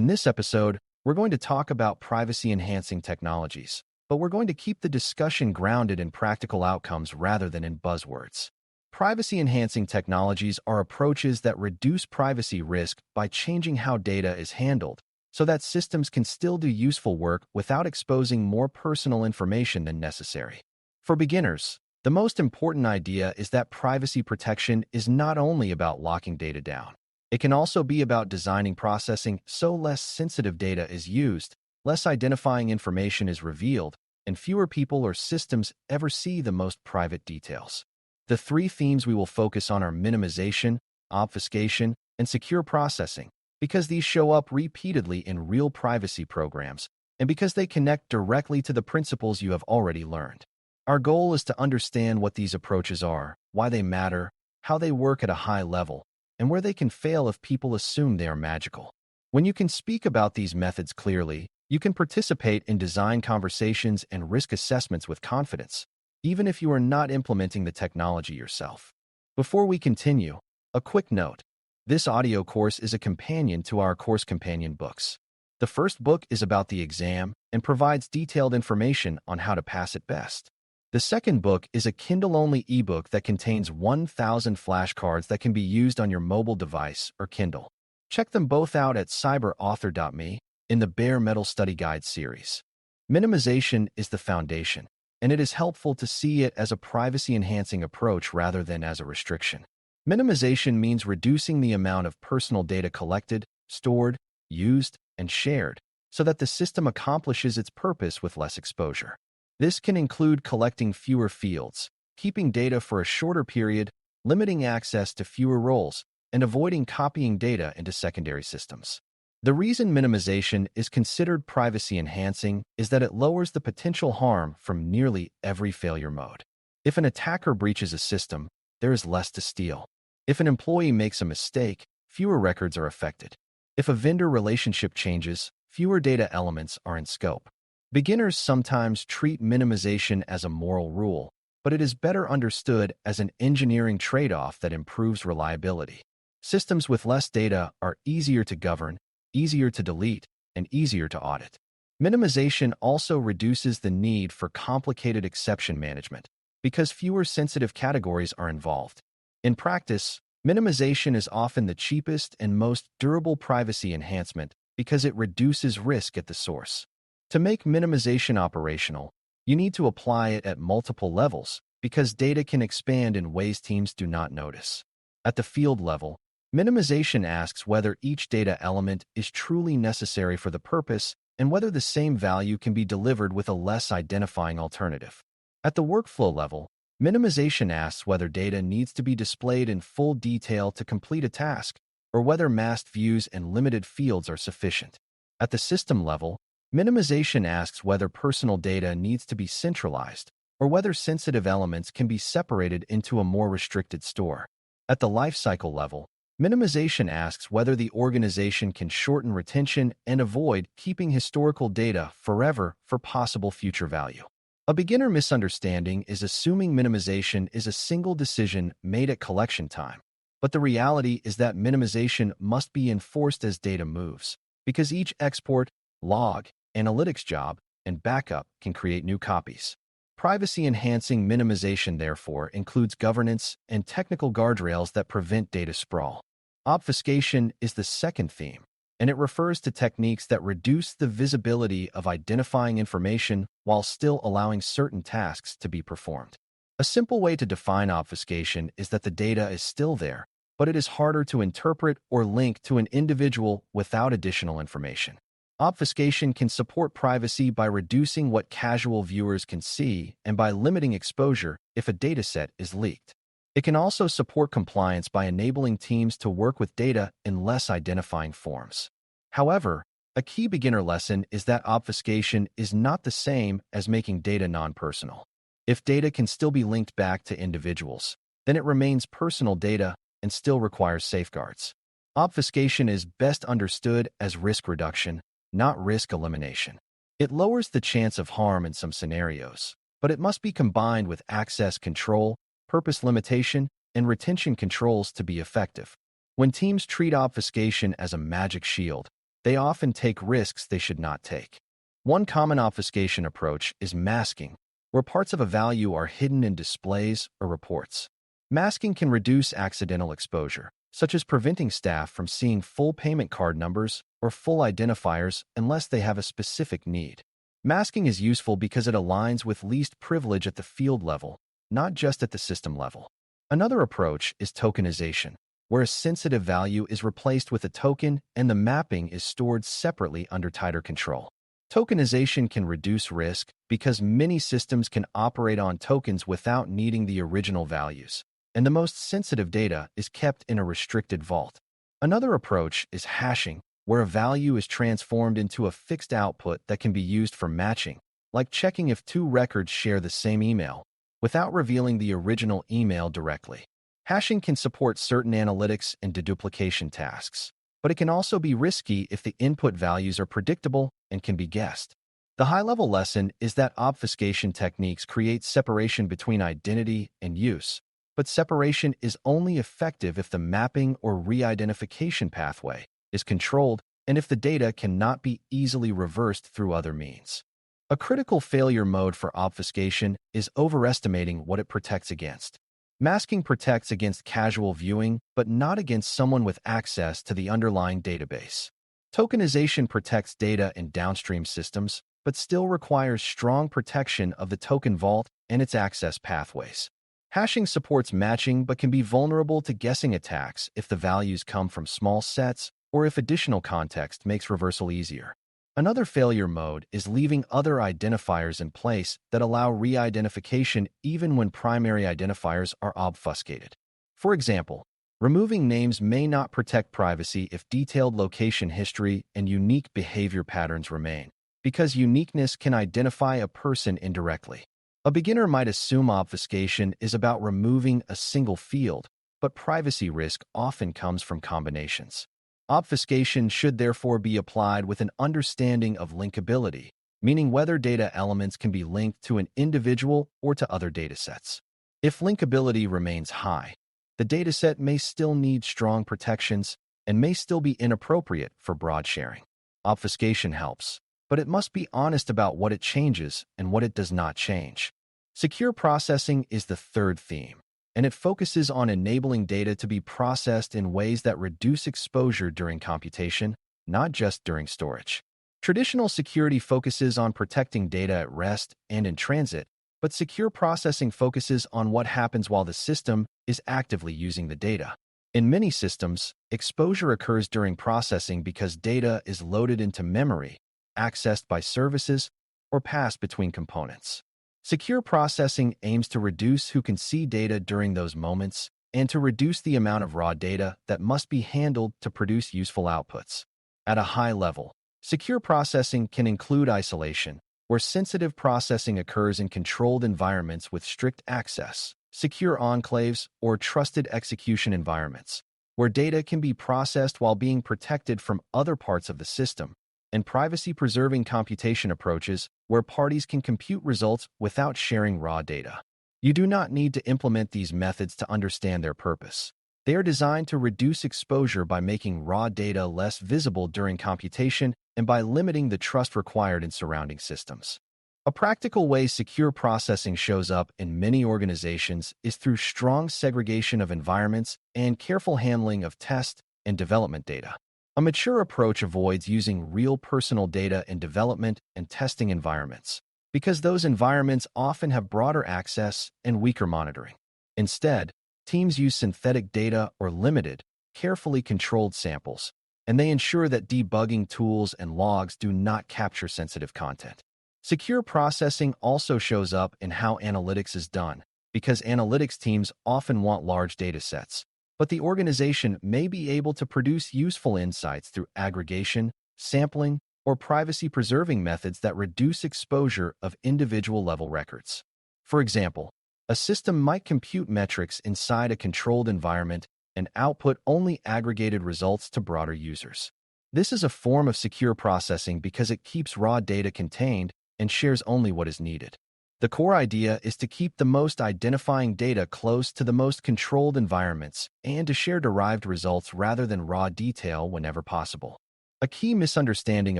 In this episode, we're going to talk about privacy-enhancing technologies, but we're going to keep the discussion grounded in practical outcomes rather than in buzzwords. Privacy-enhancing technologies are approaches that reduce privacy risk by changing how data is handled, so that systems can still do useful work without exposing more personal information than necessary. For beginners, the most important idea is that privacy protection is not only about locking data down. It can also be about designing processing so less sensitive data is used, less identifying information is revealed, and fewer people or systems ever see the most private details. The three themes we will focus on are minimization, obfuscation, and secure processing, because these show up repeatedly in real privacy programs, and because they connect directly to the principles you have already learned. Our goal is to understand what these approaches are, why they matter, how they work at a high level, and where they can fail if people assume they are magical. When you can speak about these methods clearly, you can participate in design conversations and risk assessments with confidence, even if you are not implementing the technology yourself. Before we continue, a quick note. This audio course is a companion to our course companion books. The first book is about the exam and provides detailed information on how to pass it best. The second book is a Kindle-only ebook that contains 1,000 flashcards that can be used on your mobile device or Kindle. Check them both out at CIPM in the Bare Metal Study Guide series. Minimization is the foundation, and it is helpful to see it as a privacy-enhancing approach rather than as a restriction. Minimization means reducing the amount of personal data collected, stored, used, and shared, so that the system accomplishes its purpose with less exposure. This can include collecting fewer fields, keeping data for a shorter period, limiting access to fewer roles, and avoiding copying data into secondary systems. The reason minimization is considered privacy-enhancing is that it lowers the potential harm from nearly every failure mode. If an attacker breaches a system, there is less to steal. If an employee makes a mistake, fewer records are affected. If a vendor relationship changes, fewer data elements are in scope. Beginners sometimes treat minimization as a moral rule, but it is better understood as an engineering trade-off that improves reliability. Systems with less data are easier to govern, easier to delete, and easier to audit. Minimization also reduces the need for complicated exception management, because fewer sensitive categories are involved. In practice, minimization is often the cheapest and most durable privacy enhancement because it reduces risk at the source. To make minimization operational, you need to apply it at multiple levels because data can expand in ways teams do not notice. At the field level, minimization asks whether each data element is truly necessary for the purpose and whether the same value can be delivered with a less identifying alternative. At the workflow level, minimization asks whether data needs to be displayed in full detail to complete a task, or whether masked views and limited fields are sufficient. At the system level, minimization asks whether personal data needs to be centralized, or whether sensitive elements can be separated into a more restricted store. At the lifecycle level, minimization asks whether the organization can shorten retention and avoid keeping historical data forever for possible future value. A beginner misunderstanding is assuming minimization is a single decision made at collection time. But the reality is that minimization must be enforced as data moves, because each export, log, analytics job, and backup can create new copies. Privacy-enhancing minimization, therefore, includes governance and technical guardrails that prevent data sprawl. Obfuscation is the second theme, and it refers to techniques that reduce the visibility of identifying information while still allowing certain tasks to be performed. A simple way to define obfuscation is that the data is still there, but it is harder to interpret or link to an individual without additional information. Obfuscation can support privacy by reducing what casual viewers can see and by limiting exposure if a dataset is leaked. It can also support compliance by enabling teams to work with data in less identifying forms. However, a key beginner lesson is that obfuscation is not the same as making data non-personal. If data can still be linked back to individuals, then it remains personal data and still requires safeguards. Obfuscation is best understood as risk reduction, not risk elimination. It lowers the chance of harm in some scenarios, but it must be combined with access control, purpose limitation, and retention controls to be effective. When teams treat obfuscation as a magic shield, They often take risks they should not take. One common obfuscation approach is masking, where parts of a value are hidden in displays or reports. Masking can reduce accidental exposure, such as preventing staff from seeing full payment card numbers or full identifiers unless they have a specific need. Masking is useful because it aligns with least privilege at the field level, not just at the system level. Another approach is tokenization, where a sensitive value is replaced with a token and the mapping is stored separately under tighter control. Tokenization can reduce risk because many systems can operate on tokens without needing the original values, and the most sensitive data is kept in a restricted vault. Another approach is hashing, where a value is transformed into a fixed output that can be used for matching, like checking if two records share the same email, without revealing the original email directly. Hashing can support certain analytics and de-duplication tasks, but it can also be risky if the input values are predictable and can be guessed. The high-level lesson is that obfuscation techniques create separation between identity and use, but separation is only effective if the mapping or re-identification pathway is controlled and if the data cannot be easily reversed through other means. A critical failure mode for obfuscation is overestimating what it protects against. Masking protects against casual viewing, but not against someone with access to the underlying database. Tokenization protects data in downstream systems, but still requires strong protection of the token vault and its access pathways. Hashing supports matching but can be vulnerable to guessing attacks if the values come from small sets or if additional context makes reversal easier. Another failure mode is leaving other identifiers in place that allow re-identification even when primary identifiers are obfuscated. For example, removing names may not protect privacy if detailed location history and unique behavior patterns remain, because uniqueness can identify a person indirectly. A beginner might assume obfuscation is about removing a single field, but privacy risk often comes from combinations. Obfuscation should therefore be applied with an understanding of linkability, meaning whether data elements can be linked to an individual or to other datasets. If linkability remains high, the dataset may still need strong protections and may still be inappropriate for broad sharing. Obfuscation helps, but it must be honest about what it changes and what it does not change. Secure processing is the third theme, and it focuses on enabling data to be processed in ways that reduce exposure during computation, not just during storage. Traditional security focuses on protecting data at rest and in transit, but secure processing focuses on what happens while the system is actively using the data. In many systems, exposure occurs during processing because data is loaded into memory, accessed by services, or passed between components. Secure processing aims to reduce who can see data during those moments and to reduce the amount of raw data that must be handled to produce useful outputs. At a high level, secure processing can include isolation, where sensitive processing occurs in controlled environments with strict access, secure enclaves, or trusted execution environments, where data can be processed while being protected from other parts of the system, and privacy-preserving computation approaches where parties can compute results without sharing raw data. You do not need to implement these methods to understand their purpose. They are designed to reduce exposure by making raw data less visible during computation and by limiting the trust required in surrounding systems. A practical way secure processing shows up in many organizations is through strong segregation of environments and careful handling of test and development data. A mature approach avoids using real personal data in development and testing environments, because those environments often have broader access and weaker monitoring. Instead, teams use synthetic data or limited, carefully controlled samples, and they ensure that debugging tools and logs do not capture sensitive content. Secure processing also shows up in how analytics is done, because analytics teams often want large datasets, but the organization may be able to produce useful insights through aggregation, sampling, or privacy-preserving methods that reduce exposure of individual-level records. For example, a system might compute metrics inside a controlled environment and output only aggregated results to broader users. This is a form of secure processing because it keeps raw data contained and shares only what is needed. The core idea is to keep the most identifying data close to the most controlled environments and to share derived results rather than raw detail whenever possible. A key misunderstanding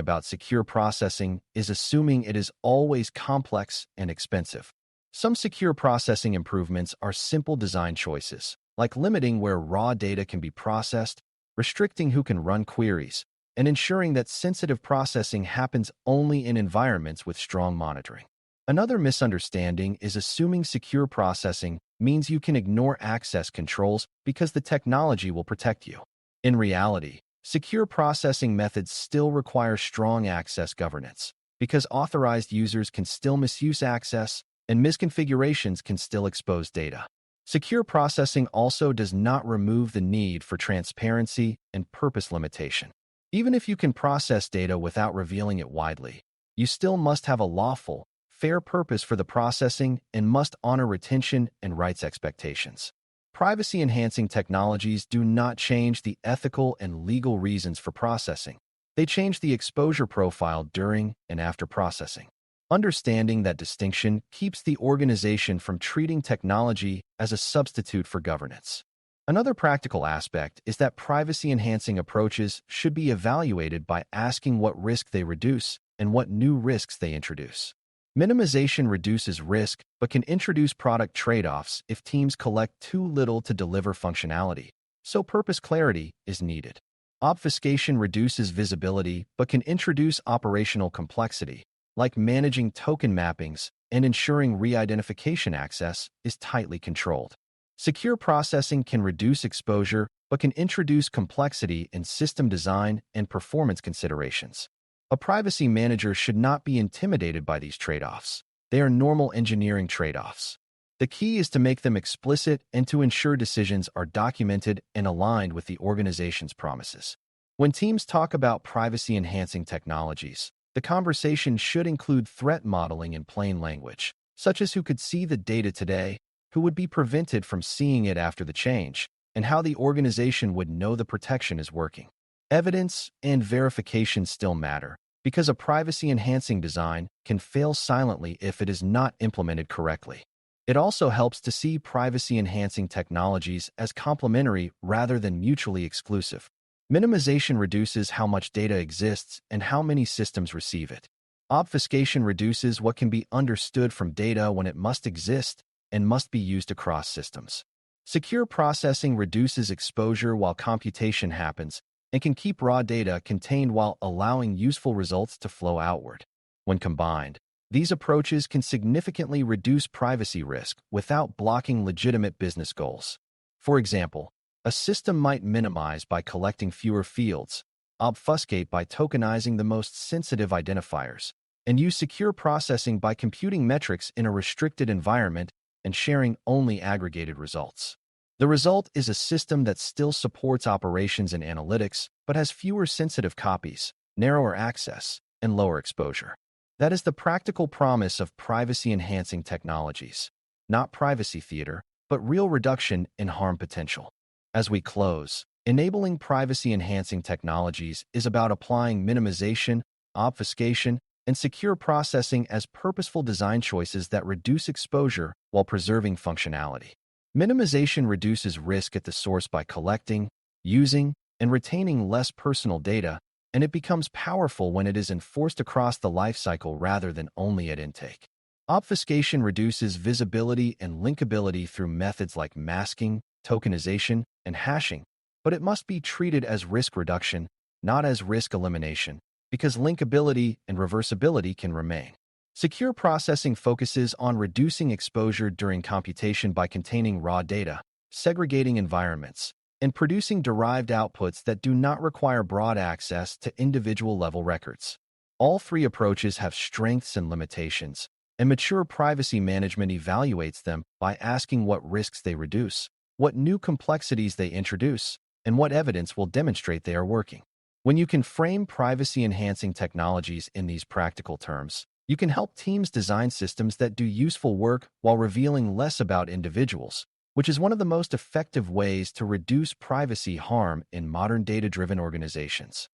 about secure processing is assuming it is always complex and expensive. Some secure processing improvements are simple design choices, like limiting where raw data can be processed, restricting who can run queries, and ensuring that sensitive processing happens only in environments with strong monitoring. Another misunderstanding is assuming secure processing means you can ignore access controls because the technology will protect you. In reality, secure processing methods still require strong access governance, because authorized users can still misuse access and misconfigurations can still expose data. Secure processing also does not remove the need for transparency and purpose limitation. Even if you can process data without revealing it widely, you still must have a lawful, fair purpose for the processing and must honor retention and rights expectations. Privacy-enhancing technologies do not change the ethical and legal reasons for processing. They change the exposure profile during and after processing. Understanding that distinction keeps the organization from treating technology as a substitute for governance. Another practical aspect is that privacy-enhancing approaches should be evaluated by asking what risk they reduce and what new risks they introduce. Minimization reduces risk but can introduce product trade-offs if teams collect too little to deliver functionality, so purpose clarity is needed. Obfuscation reduces visibility but can introduce operational complexity, like managing token mappings and ensuring re-identification access is tightly controlled. Secure processing can reduce exposure but can introduce complexity in system design and performance considerations. A privacy manager should not be intimidated by these trade-offs. They are normal engineering trade-offs. The key is to make them explicit and to ensure decisions are documented and aligned with the organization's promises. When teams talk about privacy-enhancing technologies, the conversation should include threat modeling in plain language, such as who could see the data today, who would be prevented from seeing it after the change, and how the organization would know the protection is working. Evidence and verification still matter, because a privacy-enhancing design can fail silently if it is not implemented correctly. It also helps to see privacy-enhancing technologies as complementary rather than mutually exclusive. Minimization reduces how much data exists and how many systems receive it. Obfuscation reduces what can be understood from data when it must exist and must be used across systems. Secure processing reduces exposure while computation happens and can keep raw data contained while allowing useful results to flow outward. When combined, these approaches can significantly reduce privacy risk without blocking legitimate business goals. For example, a system might minimize by collecting fewer fields, obfuscate by tokenizing the most sensitive identifiers, and use secure processing by computing metrics in a restricted environment and sharing only aggregated results. The result is a system that still supports operations and analytics, but has fewer sensitive copies, narrower access, and lower exposure. That is the practical promise of privacy-enhancing technologies. Not privacy theater, but real reduction in harm potential. As we close, enabling privacy-enhancing technologies is about applying minimization, obfuscation, and secure processing as purposeful design choices that reduce exposure while preserving functionality. Minimization reduces risk at the source by collecting, using, and retaining less personal data, and it becomes powerful when it is enforced across the lifecycle rather than only at intake. Obfuscation reduces visibility and linkability through methods like masking, tokenization, and hashing, but it must be treated as risk reduction, not as risk elimination, because linkability and reversibility can remain. Secure processing focuses on reducing exposure during computation by containing raw data, segregating environments, and producing derived outputs that do not require broad access to individual-level records. All three approaches have strengths and limitations, and mature privacy management evaluates them by asking what risks they reduce, what new complexities they introduce, and what evidence will demonstrate they are working. When you can frame privacy-enhancing technologies in these practical terms, you can help teams design systems that do useful work while revealing less about individuals, which is one of the most effective ways to reduce privacy harm in modern data-driven organizations.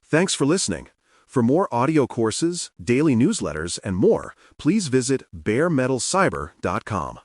Thanks for listening. For more audio courses, daily newsletters, and more, please visit baremetalcyber.com.